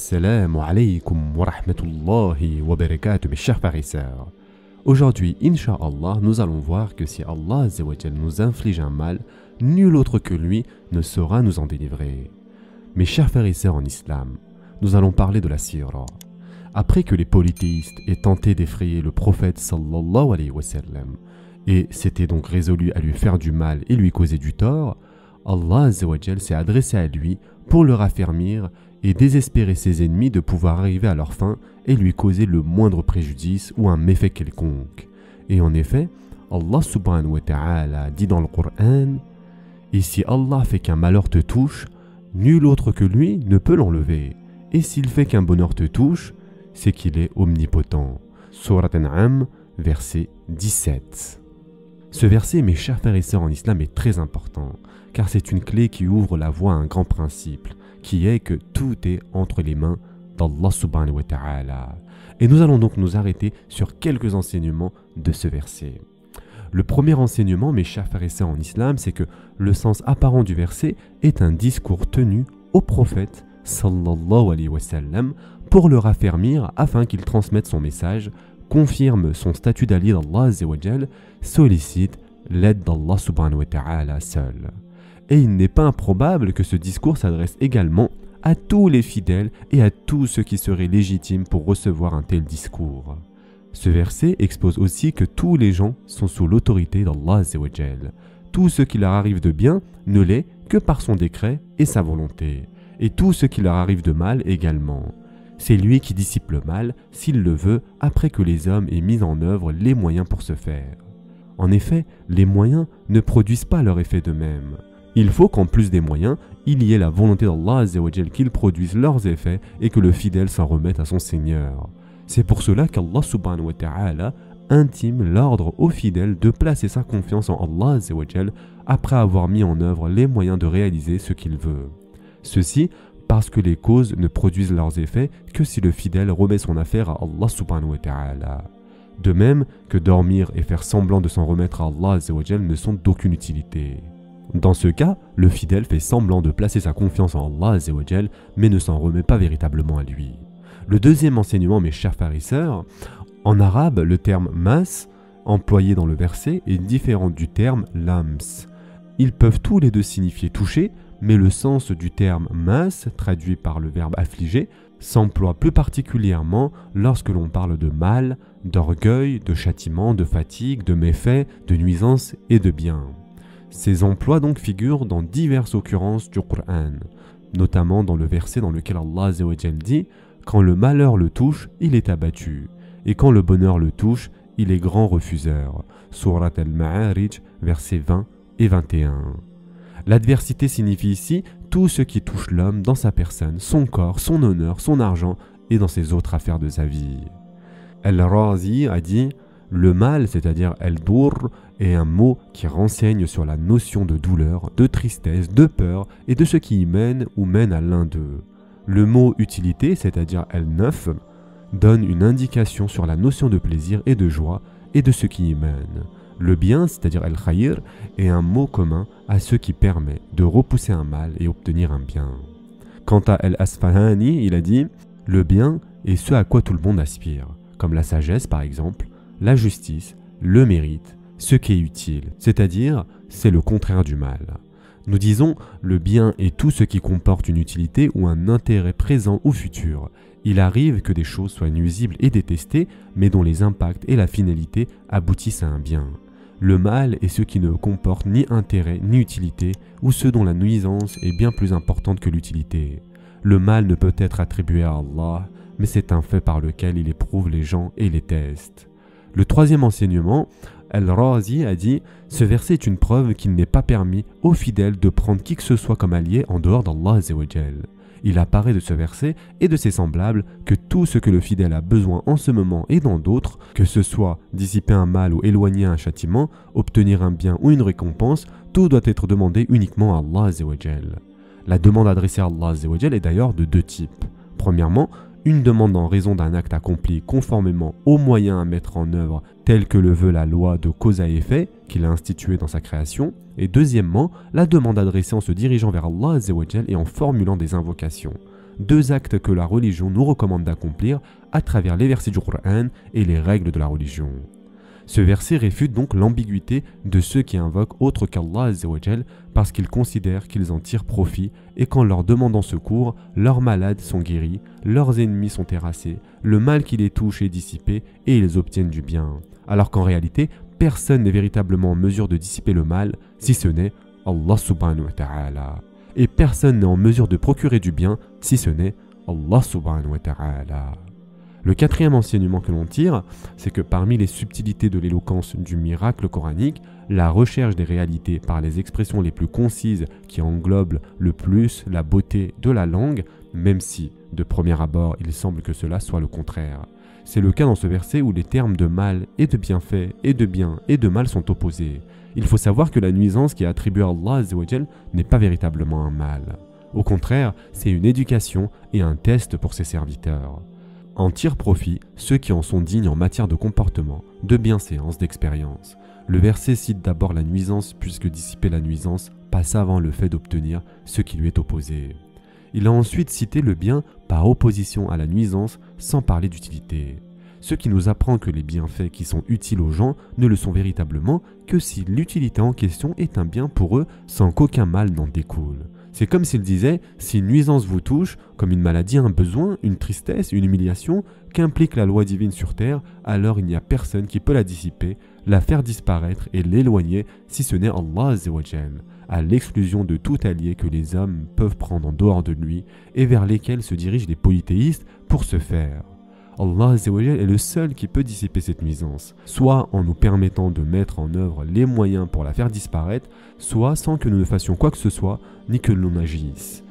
Assalamu alaikum wa rahmatullahi wa barakatuh, mes chers frères et sœurs. Aujourd'hui, Inch'Allah, nous allons voir que si Allah Azza wa Jal nous inflige un mal, nul autre que lui ne saura nous en délivrer. Mes chers frères et sœurs en islam, nous allons parler de la sira. Après que les polythéistes aient tenté d'effrayer le prophète sallallahu alayhi wa sallam, et s'étaient donc résolus à lui faire du mal et lui causer du tort, Allah Azza wa Jal s'est adressé à lui pour le raffermir et désespérer ses ennemis de pouvoir arriver à leur fin et lui causer le moindre préjudice ou un méfait quelconque. Et en effet, Allah subhanahu wa ta'ala dit dans le Coran « Et si Allah fait qu'un malheur te touche, nul autre que lui ne peut l'enlever. Et s'il fait qu'un bonheur te touche, c'est qu'il est omnipotent. » Surat An'am, verset 17. Ce verset, mes chers frères et sœurs en islam, est très important, car c'est une clé qui ouvre la voie à un grand principe, qui est que tout est entre les mains d'Allah subhanahu wa ta'ala. Et nous allons donc nous arrêter sur quelques enseignements de ce verset. Le premier enseignement, mes chers frères et sœurs en islam, c'est que le sens apparent du verset est un discours tenu au prophète sallallahu alayhi wa sallam pour le raffermir afin qu'il transmette son message, confirme son statut d'allié d'Allah azza wa jal, sollicite l'aide d'Allah subhanahu wa ta'ala seul. Et il n'est pas improbable que ce discours s'adresse également à tous les fidèles et à tous ceux qui seraient légitimes pour recevoir un tel discours. Ce verset expose aussi que tous les gens sont sous l'autorité d'Allah azza wa jal. Tout ce qui leur arrive de bien ne l'est que par son décret et sa volonté. Et tout ce qui leur arrive de mal également. C'est lui qui dissipe le mal, s'il le veut, après que les hommes aient mis en œuvre les moyens pour ce faire. En effet, les moyens ne produisent pas leur effet d'eux-mêmes. Il faut qu'en plus des moyens, il y ait la volonté d'Allah azza wa jal qu'ils produisent leurs effets et que le fidèle s'en remette à son Seigneur. C'est pour cela qu'Allah subhanahu wa ta'ala intime l'ordre aux fidèles de placer sa confiance en Allah azza wa jal après avoir mis en œuvre les moyens de réaliser ce qu'il veut. Ceci parce que les causes ne produisent leurs effets que si le fidèle remet son affaire à Allah subhanahu wa ta'ala. De même que dormir et faire semblant de s'en remettre à Allah azza wa jal ne sont d'aucune utilité. Dans ce cas, le fidèle fait semblant de placer sa confiance en Allah azza wa jal, mais ne s'en remet pas véritablement à lui. Le deuxième enseignement, mes chers frères et sœurs, en arabe, le terme mas, employé dans le verset, est différent du terme lams. Ils peuvent tous les deux signifier toucher, mais le sens du terme mas, traduit par le verbe affliger, s'emploie plus particulièrement lorsque l'on parle de mal, d'orgueil, de châtiment, de fatigue, de méfait, de nuisance et de bien. Ces emplois donc figurent dans diverses occurrences du Coran, notamment dans le verset dans lequel Allah azza wa jal dit « Quand le malheur le touche, il est abattu, et quand le bonheur le touche, il est grand refuseur. » Surat al-Ma'arij, versets 20 et 21. L'adversité signifie ici tout ce qui touche l'homme dans sa personne, son corps, son honneur, son argent et dans ses autres affaires de sa vie. Al-Razi a dit « Le mal, c'est-à-dire al-dur, est un mot qui renseigne sur la notion de douleur, de tristesse, de peur et de ce qui y mène ou mène à l'un d'eux. Le mot utilité, c'est-à-dire al-naf, donne une indication sur la notion de plaisir et de joie et de ce qui y mène. Le bien, c'est-à-dire al-khayr, est un mot commun à ce qui permet de repousser un mal et obtenir un bien. Quant à al-Asfahani, il a dit « Le bien est ce à quoi tout le monde aspire, comme la sagesse par exemple, la justice, le mérite, ce qui est utile, c'est-à-dire c'est le contraire du mal. Nous disons le bien est tout ce qui comporte une utilité ou un intérêt présent ou futur. Il arrive que des choses soient nuisibles et détestées, mais dont les impacts et la finalité aboutissent à un bien. Le mal est ce qui ne comporte ni intérêt ni utilité, ou ce dont la nuisance est bien plus importante que l'utilité. Le mal ne peut être attribué à Allah, mais c'est un fait par lequel il éprouve les gens et les teste. Le troisième enseignement, Al-Razi a dit « Ce verset est une preuve qu'il n'est pas permis aux fidèles de prendre qui que ce soit comme allié en dehors d'Allah azza wa jal. » Il apparaît de ce verset et de ses semblables que tout ce que le fidèle a besoin en ce moment et dans d'autres, que ce soit dissiper un mal ou éloigner un châtiment, obtenir un bien ou une récompense, tout doit être demandé uniquement à Allah azza wa jal. La demande adressée à Allah azza wa jal est d'ailleurs de deux types. Premièrement, une demande en raison d'un acte accompli conformément aux moyens à mettre en œuvre tels que le veut la loi de cause à effet qu'il a instituée dans sa création, et deuxièmement, la demande adressée en se dirigeant vers Allah azza wa jal et en formulant des invocations. 2 actes que la religion nous recommande d'accomplir à travers les versets du Coran et les règles de la religion. Ce verset réfute donc l'ambiguïté de ceux qui invoquent autre qu'Allah Azzawajal parce qu'ils considèrent qu'ils en tirent profit et qu'en leur demandant secours, leurs malades sont guéris, leurs ennemis sont terrassés, le mal qui les touche est dissipé et ils obtiennent du bien. Alors qu'en réalité, personne n'est véritablement en mesure de dissiper le mal si ce n'est Allah subhanahu wa ta'ala. Et personne n'est en mesure de procurer du bien si ce n'est Allah subhanahu wa ta'ala. Le 4e enseignement que l'on tire, c'est que parmi les subtilités de l'éloquence du miracle coranique, la recherche des réalités par les expressions les plus concises qui englobent le plus la beauté de la langue, même si, de premier abord, il semble que cela soit le contraire. C'est le cas dans ce verset où les termes de mal et de bienfait et de bien et de mal sont opposés. Il faut savoir que la nuisance qui est attribuée à Allah Azzawajal n'est pas véritablement un mal. Au contraire, c'est une éducation et un test pour ses serviteurs. En tirent profit ceux qui en sont dignes en matière de comportement, de bienséance, d'expérience. Le verset cite d'abord la nuisance puisque dissiper la nuisance passe avant le fait d'obtenir ce qui lui est opposé. Il a ensuite cité le bien par opposition à la nuisance sans parler d'utilité. Ce qui nous apprend que les bienfaits qui sont utiles aux gens ne le sont véritablement que si l'utilité en question est un bien pour eux sans qu'aucun mal n'en découle. C'est comme s'il disait, si une nuisance vous touche, comme une maladie, un besoin, une tristesse, une humiliation, qu'implique la loi divine sur terre, alors il n'y a personne qui peut la dissiper, la faire disparaître et l'éloigner si ce n'est Allah Azzawajal, à l'exclusion de tout allié que les hommes peuvent prendre en dehors de lui et vers lesquels se dirigent les polythéistes pour ce faire. Allah Azzawajal est le seul qui peut dissiper cette nuisance, soit en nous permettant de mettre en œuvre les moyens pour la faire disparaître, soit sans que nous ne fassions quoi que ce soit, ni que l'on agisse.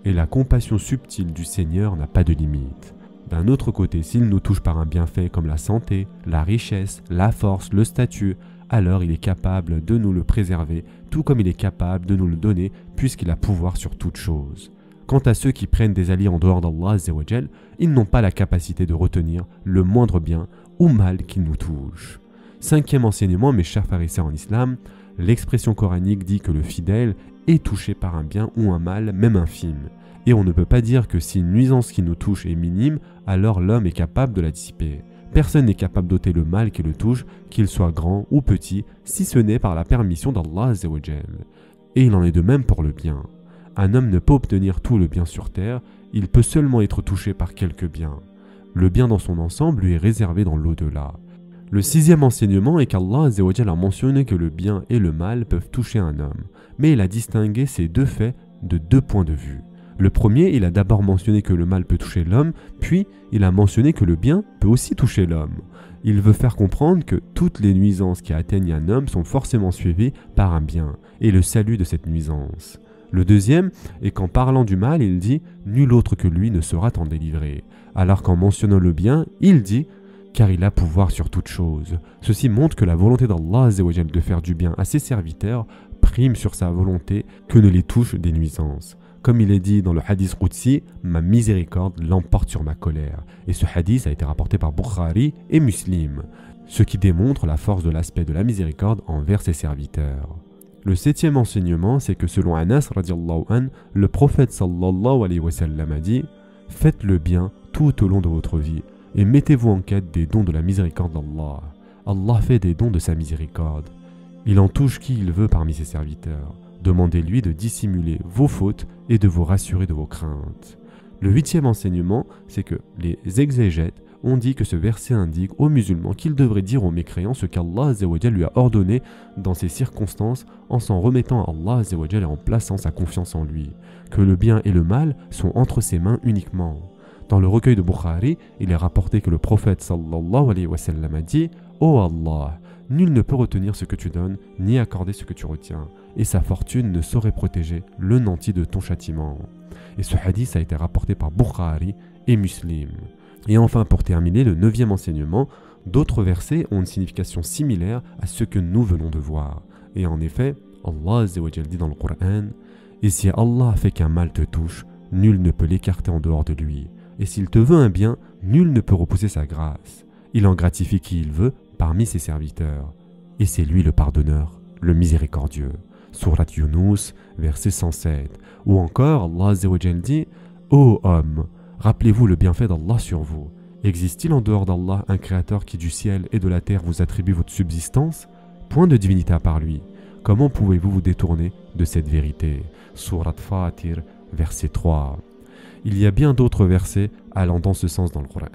Et la compassion subtile du Seigneur n'a pas de limite. D'un autre côté, s'il nous touche par un bienfait comme la santé, la richesse, la force, le statut, alors il est capable de nous le préserver, tout comme il est capable de nous le donner, puisqu'il a pouvoir sur toute chose. Quant à ceux qui prennent des alliés en dehors d'Allah Azzawajal, ils n'ont pas la capacité de retenir le moindre bien ou mal qui nous touche. 5e enseignement, mes chers frères et sœurs en islam, l'expression coranique dit que le fidèle est touché par un bien ou un mal, même infime. Et on ne peut pas dire que si une nuisance qui nous touche est minime, alors l'homme est capable de la dissiper. Personne n'est capable d'ôter le mal qui le touche, qu'il soit grand ou petit, si ce n'est par la permission d'Allah Azzawajal. Et il en est de même pour le bien. Un homme ne peut obtenir tout le bien sur terre, il peut seulement être touché par quelques biens. Le bien dans son ensemble lui est réservé dans l'au-delà. Le 6e enseignement est qu'Allah Azzawajal a mentionné que le bien et le mal peuvent toucher un homme, mais il a distingué ces deux faits de 2 points de vue. Le premier, il a d'abord mentionné que le mal peut toucher l'homme, puis il a mentionné que le bien peut aussi toucher l'homme. Il veut faire comprendre que toutes les nuisances qui atteignent un homme sont forcément suivies par un bien, et le salut de cette nuisance. Le deuxième est qu'en parlant du mal, il dit « Nul autre que lui ne saura t'en délivrer », alors qu'en mentionnant le bien, il dit « Car il a pouvoir sur toute chose ». Ceci montre que la volonté d'Allah Azzawajal de faire du bien à ses serviteurs prime sur sa volonté que ne les touchent des nuisances. Comme il est dit dans le hadith Qudsi, ma miséricorde l'emporte sur ma colère. Et ce hadith a été rapporté par Bukhari et Muslim, ce qui démontre la force de l'aspect de la miséricorde envers ses serviteurs. Le 7e enseignement, c'est que selon Anas radiallahu an, le prophète sallallahu alayhi wa sallam a dit « Faites le bien tout au long de votre vie et mettez-vous en quête des dons de la miséricorde d'Allah. Allah fait des dons de sa miséricorde. Il en touche qui il veut parmi ses serviteurs. Demandez-lui de dissimuler vos fautes et de vous rassurer de vos craintes. » Le 8e enseignement, c'est que les exégètes ont dit que ce verset indique aux musulmans qu'il devrait dire aux mécréants ce qu'Allah Azzawajal lui a ordonné dans ces circonstances en s'en remettant à Allah Azzawajal et en plaçant sa confiance en lui, que le bien et le mal sont entre ses mains uniquement. Dans le recueil de Bukhari, il est rapporté que le prophète sallallahu alayhi wa sallam a dit « Ô Allah, nul ne peut retenir ce que tu donnes, ni accorder ce que tu retiens, et sa fortune ne saurait protéger le nanti de ton châtiment. » Et ce hadith a été rapporté par Bukhari et Muslim. Et enfin, pour terminer, le 9e enseignement, d'autres versets ont une signification similaire à ce que nous venons de voir. Et en effet, Allah Azzawajal dit dans le Coran « Et si Allah fait qu'un mal te touche, nul ne peut l'écarter en dehors de lui. Et s'il te veut un bien, nul ne peut repousser sa grâce. Il en gratifie qui il veut parmi ses serviteurs. Et c'est lui le pardonneur, le miséricordieux. » Surat Yunus, verset 107. Ou encore, Allah Azzawajal dit « Ô homme, rappelez-vous le bienfait d'Allah sur vous. Existe-t-il en dehors d'Allah un créateur qui du ciel et de la terre vous attribue votre subsistance? Point de divinité à part lui. Comment pouvez-vous vous détourner de cette vérité? Sourate Fatir, verset 3. Il y a bien d'autres versets allant dans ce sens dans le Coran.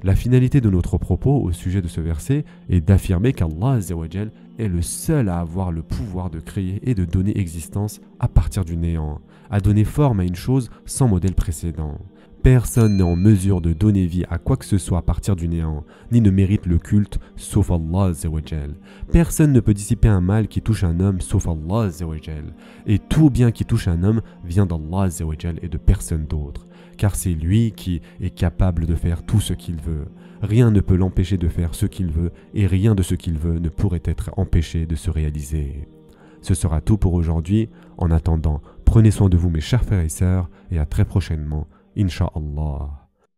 La finalité de notre propos au sujet de ce verset est d'affirmer qu'Allah Azzawajal est le seul à avoir le pouvoir de créer et de donner existence à partir du néant, à donner forme à une chose sans modèle précédent. Personne n'est en mesure de donner vie à quoi que ce soit à partir du néant, ni ne mérite le culte sauf Allah Azzawajal. Personne ne peut dissiper un mal qui touche un homme sauf Allah Azzawajal. Et tout bien qui touche un homme vient d'Allah Azzawajal et de personne d'autre. Car c'est lui qui est capable de faire tout ce qu'il veut. Rien ne peut l'empêcher de faire ce qu'il veut et rien de ce qu'il veut ne pourrait être empêché de se réaliser. Ce sera tout pour aujourd'hui. En attendant, prenez soin de vous mes chers frères et sœurs et à très prochainement, Inch'Allah.